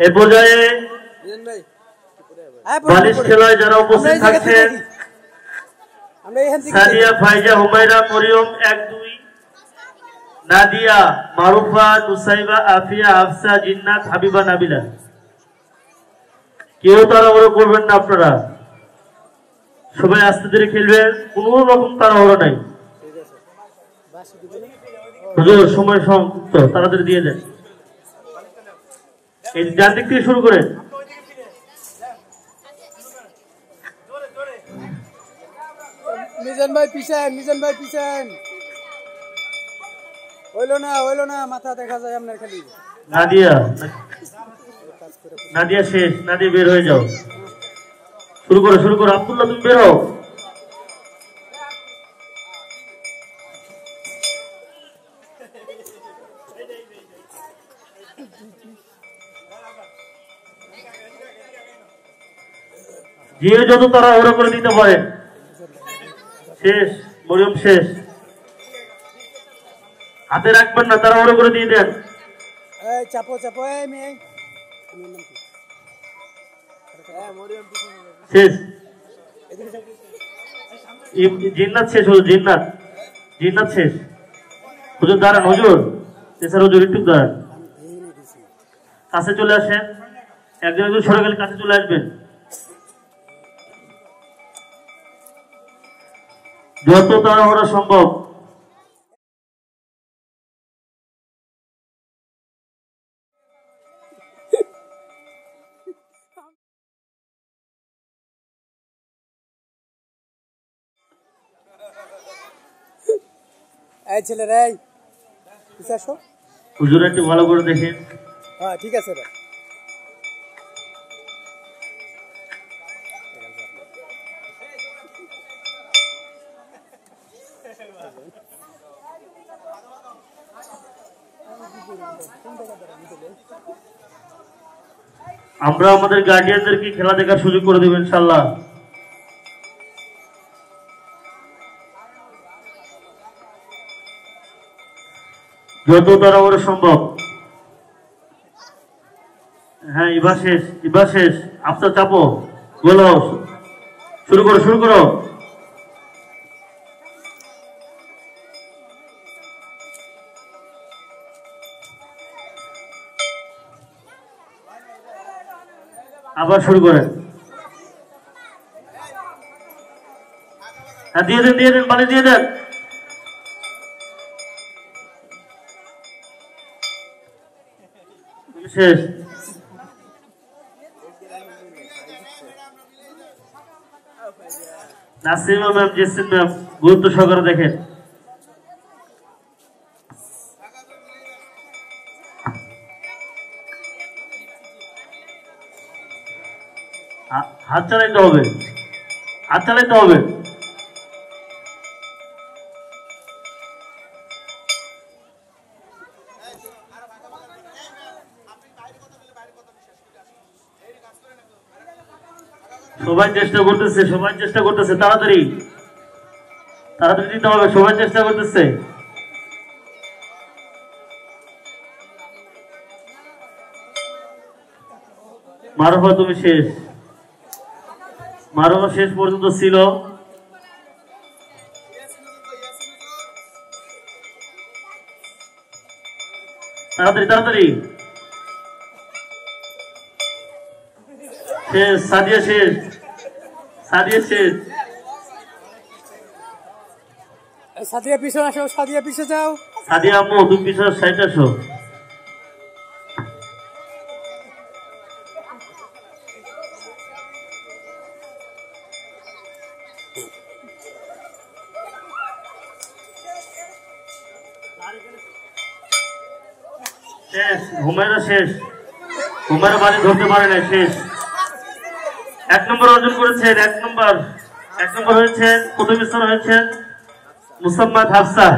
এই পর্যায়ে বালিশ খেলায় যারা উপস্থিত থাকছেন সাদিয়া, ফাইজা, হুমায়রা, মরিয়ম 1-2, নাদিয়া, মারুফা, নুসাইবা, আফিয়া, আফসা, জিন্নাত, হাবিবা, নাবিলা। কেউ তাড়াহুড়ো করবেন না, আপনারা সবাই আস্তে ধীরে খেলবেন, কোনো রকম তাড়াহুড়ো নাই। হুজুর সময় সংক্ষিপ্ত, তাড়াতাড়ি দিয়ে দেন। এই ডান দিক থেকে শুরু করেন। মিজান ভাই পিছান, মিজান ভাই পিছান। হইলো না, মাথা দেখা যায় আপনার খালি। নাদিয়া শেষ, নাদিয়া বের হয়ে যাও। শুরু করো। আব্দুল্লাহ তুমি বের হও। যে যত তারা ওরা করে দিতে পারে। শেষ, মরিয়ম শেষ। হাতে রাখবেন না, তারা ওরা করে দিয়ে দেন। চাপো শেষ। জিন্নাত শেষ হলো, জিন্নাত শেষ। হুজুর দাঁড়ান, হুজুর এছাড়া হুজুর একটু দাঁড়ান, কাছে চলে আসেন। একজন সরে গেলে কাছে চলে আসবেন। যত তাড়াহুড়া সম্ভব। এই ছেলেরা হুজুর একটু ভালো করে দেখেন। হ্যাঁ ঠিক আছে ভাই। আমরা আমাদের গার্ডিয়ানদেরকে খেলা দেখার সুযোগ করে দেব ইনশাআল্লাহ। যত তাড়াহুড়ো সম্ভব। হ্যাঁ, এবার শেষ। আফসা চাপো, বলো, শুরু করো। আবার শুরু করেন। হ্যাঁ, দিয়ে দেন, পানি দিয়ে দেন। শেষ। নাসিমা ম্যাম, জেসিন ম্যাম গুরুত্ব সহকারে দেখেন। হাত চালাইতে হবে। সবাই চেষ্টা করতেছে, তাড়াতাড়ি দিতে হবে। সবাই চেষ্টা করতেছে। মারুফা তুমি শেষ। মারুফা শেষ পর্যন্ত ছিল। তাড়াতাড়ি শেষ। সাদিয়া শেষ। সাদিয়া পিছনে আসো, সাদিয়া পিছিয়ে যাও। সাদিয়া আম্মু তুমি পিছনে সাইড আসো। শেষ। হুমায়রা বাড়ি ধরতে পারে না। শেষ। 1 নম্বর অর্জন করেছেন। 1 নম্বর হয়েছেন, প্রথম স্থান হয়েছেন মুসাম্মাদ হাফসা।